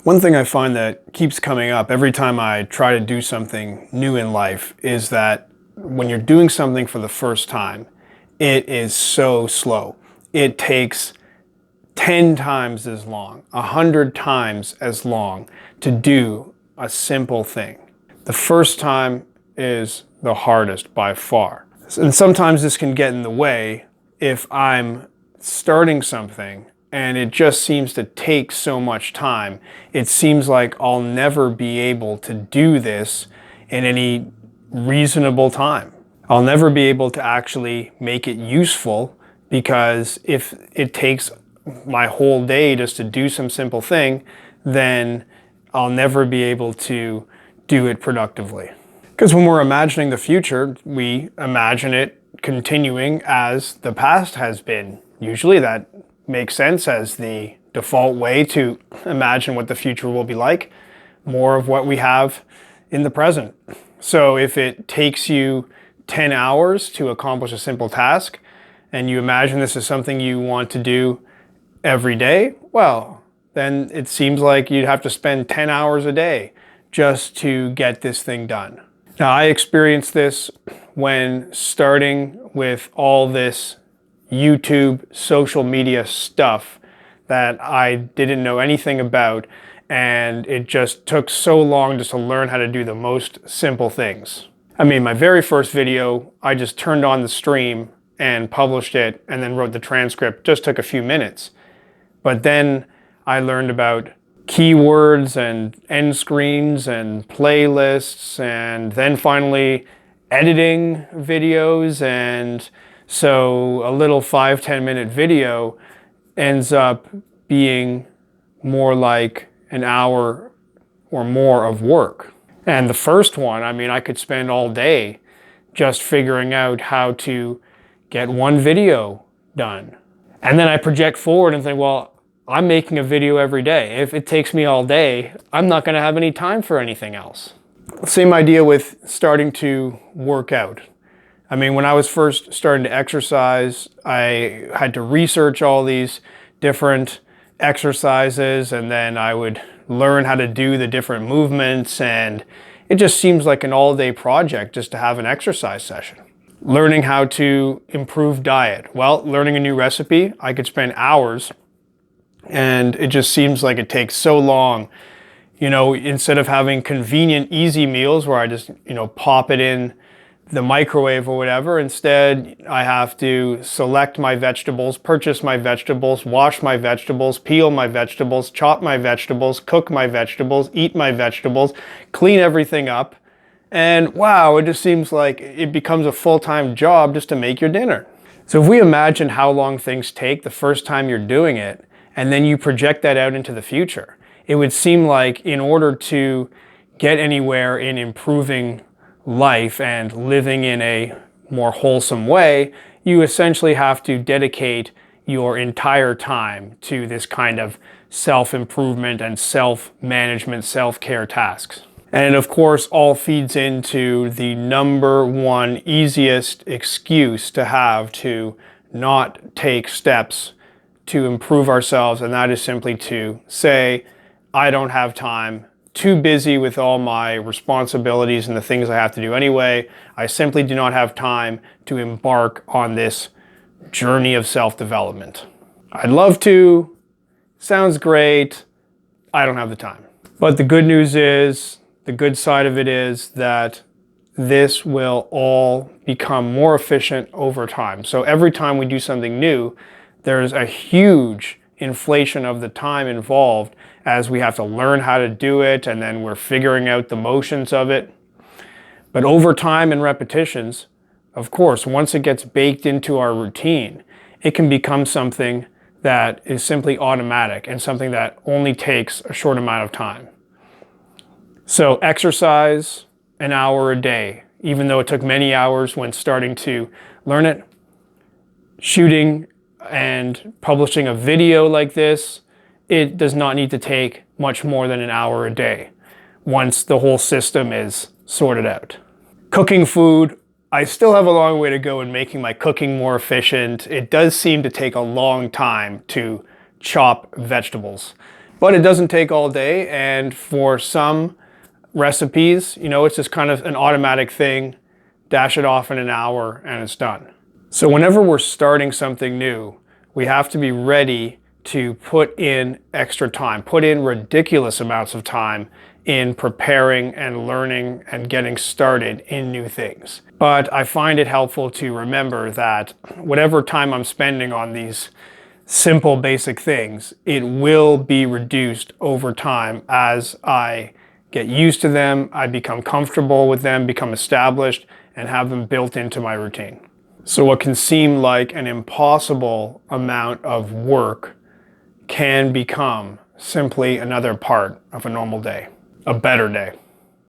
One thing I find that keeps coming up every time I try to do something new in life is that when you're doing something for the first time, it is so slow. It takes 10 times as long, 100 times as long to do a simple thing. The first time is the hardest by far. And sometimes this can get in the way if I'm starting something and it just seems to take so much time. It seems like I'll never be able to do this in any reasonable time. I'll never be able to actually make it useful, because if it takes my whole day just to do some simple thing, then I'll never be able to do it productively. Because when we're imagining the future, we imagine it continuing as the past has been. Usually that makes sense as the default way to imagine what the future will be like, more of what we have in the present. So if it takes you 10 hours to accomplish a simple task, and you imagine this is something you want to do every day, well, then it seems like you'd have to spend 10 hours a day just to get this thing done. Now, I experienced this when starting with all this YouTube, social media stuff that I didn't know anything about, and it just took so long just to learn how to do the most simple things. I mean, my very first video, I just turned on the stream and published it and then wrote the transcript. Just took a few minutes. But then I learned about keywords and end screens and playlists, and then finally editing videos. And so a little 5-10 minute video ends up being more like an hour or more of work. And the first one, I mean, I could spend all day just figuring out how to get one video done. And then I project forward and think, well, I'm making a video every day. If it takes me all day, I'm not going to have any time for anything else. Same idea with starting to work out. I mean, when I was first starting to exercise, I had to research all these different exercises, and then I would learn how to do the different movements, and it just seems like an all-day project just to have an exercise session. Learning how to improve diet. Well, learning a new recipe, I could spend hours, and it just seems like it takes so long. You know, instead of having convenient, easy meals where I just, pop it in the microwave or whatever, instead I have to select my vegetables, purchase my vegetables, wash my vegetables, peel my vegetables, chop my vegetables, cook my vegetables, eat my vegetables, clean everything up. And wow, it just seems like it becomes a full-time job just to make your dinner. So if we imagine how long things take the first time you're doing it, and then you project that out into the future, it would seem like in order to get anywhere in improving life and living in a more wholesome way, you essentially have to dedicate your entire time to this kind of self-improvement and self-management, self-care tasks. And of course, all feeds into the number one easiest excuse to have to not take steps to improve ourselves, and that is simply to say, I don't have time, too busy with all my responsibilities and the things I have to do anyway. I simply do not have time to embark on this journey of self-development. I'd love to, sounds great, I don't have the time. But the good news is, the good side of it is that this will all become more efficient over time. So every time we do something new, there's a huge inflation of the time involved as we have to learn how to do it, and then we're figuring out the motions of it. But over time and repetitions, of course, once it gets baked into our routine, it can become something that is simply automatic and something that only takes a short amount of time. So exercise an hour a day, even though it took many hours when starting to learn it. Shooting and publishing a video like this, it does not need to take much more than an hour a day once the whole system is sorted out. Cooking food, I still have a long way to go in making my cooking more efficient. It does seem to take a long time to chop vegetables. But it doesn't take all day, and for some recipes, it's just kind of an automatic thing. Dash it off in an hour and it's done. So whenever we're starting something new, we have to be ready to put in extra time, put in ridiculous amounts of time in preparing and learning and getting started in new things. But I find it helpful to remember that whatever time I'm spending on these simple, basic things, it will be reduced over time as I get used to them, I become comfortable with them, become established, and have them built into my routine. So what can seem like an impossible amount of work can become simply another part of a normal day, a better day.